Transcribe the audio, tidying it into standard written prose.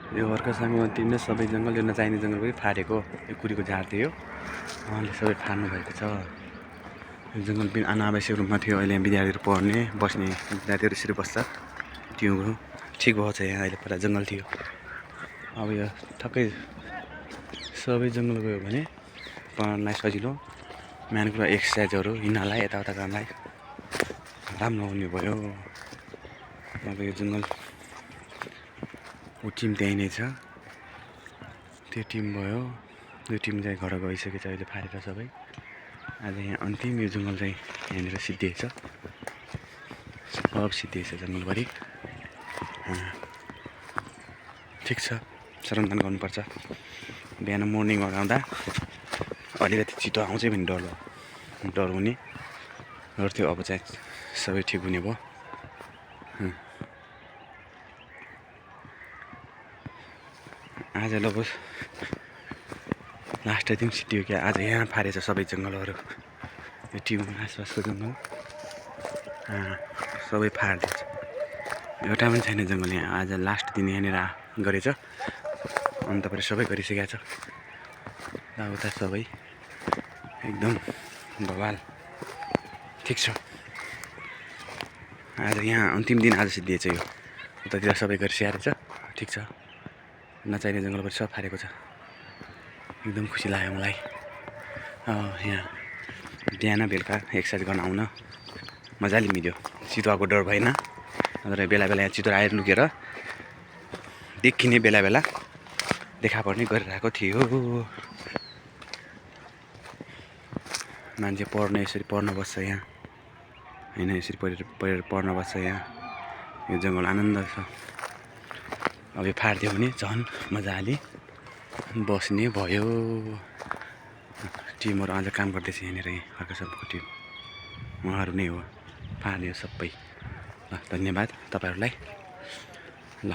यो अर्को साङमा तिमीले सबै जङ्गल यो नचाहिने जङ्गल पनि फाटेको यो कुरीको झार थियो उहाँले सबै फाड्नु भएको छ। यो जङ्गल पनि अनावश्यक रूपमा थियो। अहिले विद्यार्थीहरू पढ्ने बस्ने विद्यार्थीहरू यसरी बस्छ। त्यो ठिक भएको छ। यहाँ अहिले पुरा जङ्गल थियो। अब यो ठक्कै सबै जङ्गल गयो भने पढ्नलाई सजिलो, मेन कुरा एक्सर्साइजहरू हिँड्नलाई यताउता गर्नलाई राम्रो हुने भयो। अब यो जङ्गल ऊ टिम त्यहीँ नै छ। त्यो टिम भयो। यो टिम चाहिँ घर गइसकेछ अहिले फाटेर सबै। आज यहाँ अन्तिम यो जङ्गल चाहिँ यहाँनिर सिद्धिएछ। सब सिद्धिएछ जङ्गलभरि। ठिक छ, श्रमदान गर्नुपर्छ। बिहान मर्निङमा आउँदा अलिकति छिटो आउँछ भने डर हुने डर थियो। अब चाहिँ सबै ठिक हुने भयो। आज लगभग लास्ट दिन सिद्धियो क्या। आज यहाँ फारेछ सबै जङ्गलहरू। यो टिम आसपासको जङ्गल सबै फाटिदिएछ। एउटा पनि छैन जङ्गल यहाँ। आज लास्ट दिन यहाँनिर गरेछ। अन्त पनि सबै गरिसकेको छ। उता सबै एकदम बवाल। ठिक छ, आज यहाँ अन्तिम दिन आज सिद्धिएछ। यो उतातिर सबै गरिसकेको छ। ठिक छ, नचाहिने जङ्गल पनि सब फारेको छ। एकदम खुसी लाग्यो मलाई। यहाँ बिहान बेलुका एक्सर्साइज गर्न आउन मजाले मिल्यो। चितुवाको डर भएन। नत्र बेला बेला यहाँ चितुवा आएर लुकेर देखिने बेला बेला देखा पर्ने गरिरहेको थियो। मान्छे पढ्न यसरी पढ्न बस्छ यहाँ होइन, यसरी पढेर पढ्न बस्छ यहाँ। यो जङ्गल आनन्द छ। अब यो फाटिदियो भने झन् मजाले बस्ने भयो। टिमहरू आज काम गर्दैछ यहाँनिर। अर्को सबको टिम उहाँहरू नै हो फाल्यो सबै। ल, धन्यवाद तपाईँहरूलाई। ल।